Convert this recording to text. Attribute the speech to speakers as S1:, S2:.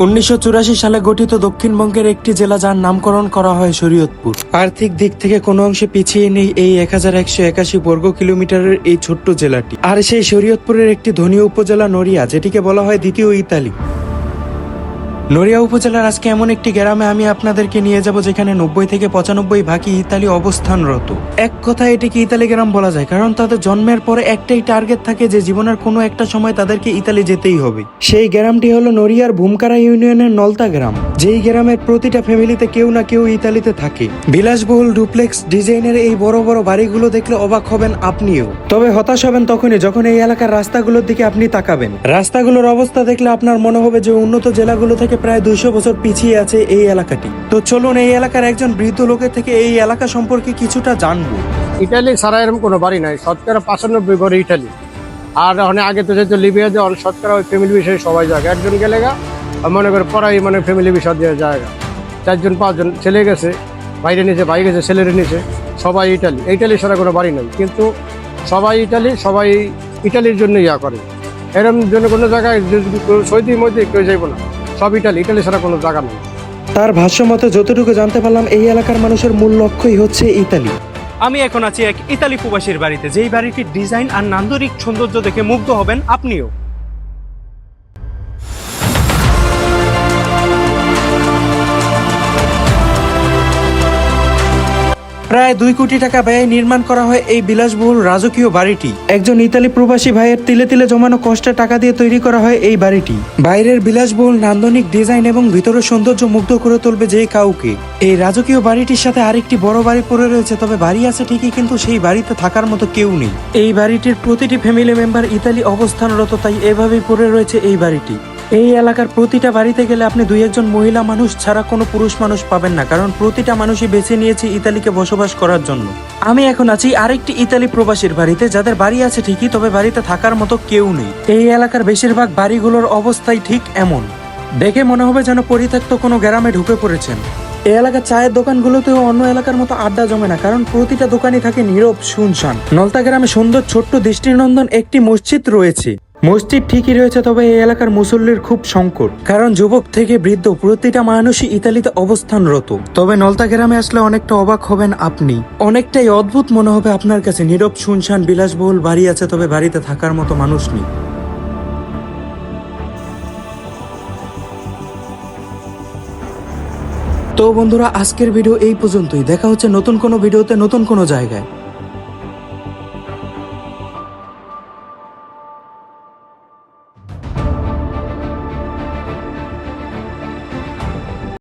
S1: 1984 সালে গঠিত দক্ষিণবঙ্গের একটি জেলা যার নামকরণ করা হয় শরীয়তপুর। আর্থিক দিক থেকে কোনো অংশে পিছিয়ে নেই এই 1181 বর্গ কিলোমিটারের এই ছোট্ট জেলাটি। আর সেই শরীয়তপুরের একটি ধনী উপজেলা নড়িয়া, যেটিকে বলা হয় দ্বিতীয় ইতালি। নড়িয়া উপজেলার আজকে এমন একটি গ্রামে আমি আপনাদেরকে নিয়ে যাব যেখানে 90 থেকে 95 ভাগই ইতালি অবস্থানরত। এক কথায় এটিকে ইতালি গ্রাম বলা যায়, কারণ তাদের জন্মের পরে একটাই টার্গেট থাকে যে জীবনের কোনো একটা সময় তাদেরকে ইতালি যেতেই হবে। সেই গ্রামটি হলো নড়িয়ার ভূমকারা ইউনিয়নের নলতা গ্রাম, যেই গ্রামের প্রতিটা ফ্যামিলিতে কেউ না কেউ ইতালিতে থাকে। বিলাসবহুল ডুপ্লেক্স ডিজাইনের এই বড় বড় বাড়িগুলো দেখলে অবাক হবেন আপনিও, তবে হতাশ হবেন তখনই যখন এই এলাকার রাস্তাগুলোর দিকে আপনি তাকাবেন। রাস্তাগুলোর অবস্থা দেখলে আপনার মনে হবে যে উন্নত জেলাগুলো থেকে প্রায় 200 বছর পিছিয়ে আছে এই এলাকাটি। তো চলুন এই এলাকার একজন বৃদ্ধ লোকের থেকে এই এলাকা সম্পর্কে কিছুটা জানবো।
S2: ইটালি ছাড়া এরকম কোনো বাড়ি নাই, শতকরা 95 ঘরে ইটালি। আর আগে তো যেহেতু লিবিয়া যে শতকরা ওই ফ্যামিলি বিষয়ে সবাই যায়, একজন গেলে গা মনে করে পড়াই মানে ফ্যামিলি বিষয় দিয়ে জায়গা 4জন 5জন ছেলে গেছে, বাইরে নিচে ভাই গেছে, ছেলের নিচে সবাই ইটালি। ইটালি ছাড়া কোনো বাড়ি নাই, কিন্তু সবাই ইটালি, সবাই ইটালির জন্য ইয়া করে। এরকম জন্য কোনো জায়গায় সৌদির মধ্যে কেউ যাইব না, সব ইটালি, ইটালি ছাড়া কোনো জায়গা নেই।
S1: তার ভাষ্য মতে যতটুকু জানতে পারলাম এই এলাকার মানুষের মূল লক্ষ্যই হচ্ছে ইতালি।
S3: আমি এখন আছি এক ইতালি প্রবাসীর বাড়িতে, যেই বাড়িটির ডিজাইন আর নান্দনিক সৌন্দর্য দেখে মুগ্ধ হবেন আপনিও।
S1: প্রায় 2 কোটি টাকা ব্যয়ে নির্মাণ করা হয় এই বিলাসবহুল রাজকীয় বাড়িটি। একজন ইতালি প্রবাসী ভাইয়ের তিলে তিলে জমানো কষ্টের টাকা দিয়ে তৈরি করা হয় এই বাড়িটি। বাইরের বিলাসবহুল নান্দনিক ডিজাইন এবং ভিতরের সৌন্দর্য মুগ্ধ করে তুলবে যে কাউকে। এই রাজকীয় বাড়িটির সাথে আরেকটি বড় বাড়ি পড়ে রয়েছে, তবে বাড়ি আছে ঠিকই, কিন্তু সেই বাড়িতে থাকার মতো কেউ নেই। এই বাড়িটির প্রতিটি ফ্যামিলি মেম্বার ইতালি অবস্থানরত, তাই এভাবেই পড়ে রয়েছে এই বাড়িটি। এই এলাকার প্রতিটা বাড়িতে গেলে আপনি 2-1 মহিলা মানুষ ছাড়া কোনো পুরুষ মানুষ পাবেন না, কারণ প্রতিটা মানুষই বেছে নিয়েছে ইতালিকে বসবাস করার জন্য। আমি এখন আছি আরেকটি ইতালি প্রবাসীর বাড়িতে, যাদের বাড়ি আছে ঠিকই, তবে বাড়িতে থাকার মতো কেউ নেই। এই এলাকার বেশিরভাগ বাড়িগুলোর অবস্থাই ঠিক এমন, দেখে মনে হবে যেন পরিত্যক্ত কোনো গ্রামে ঢুকে পড়েছেন। এই এলাকার চায়ের দোকানগুলোতেও অন্য এলাকার মতো আড্ডা জমে না, কারণ প্রতিটা দোকানই থাকে নীরব শুনশান। নলতা গ্রামে সুন্দর ছোট্ট দৃষ্টিনন্দন একটি মসজিদ রয়েছে। মসজিদ ঠিকই রয়েছে, তবে এই এলাকার মুসল্লির খুব সংকট, কারণ যুবক থেকে বৃদ্ধ প্রতিটা মানুষই ইতালিতে অবস্থানরত। তবে নলতা গ্রামে আসলে অনেকটা অবাক হবেন আপনি, অনেকটাই অদ্ভুত মনে হবে আপনার কাছে। নীরব শুনশান বিলাসবহুল বাড়ি আছে, তবে বাড়িতে থাকার মতো মানুষ নেই। তো বন্ধুরা, আজকের ভিডিও এই পর্যন্তই। দেখা হচ্ছে নতুন কোনো ভিডিওতে নতুন কোনো জায়গায়।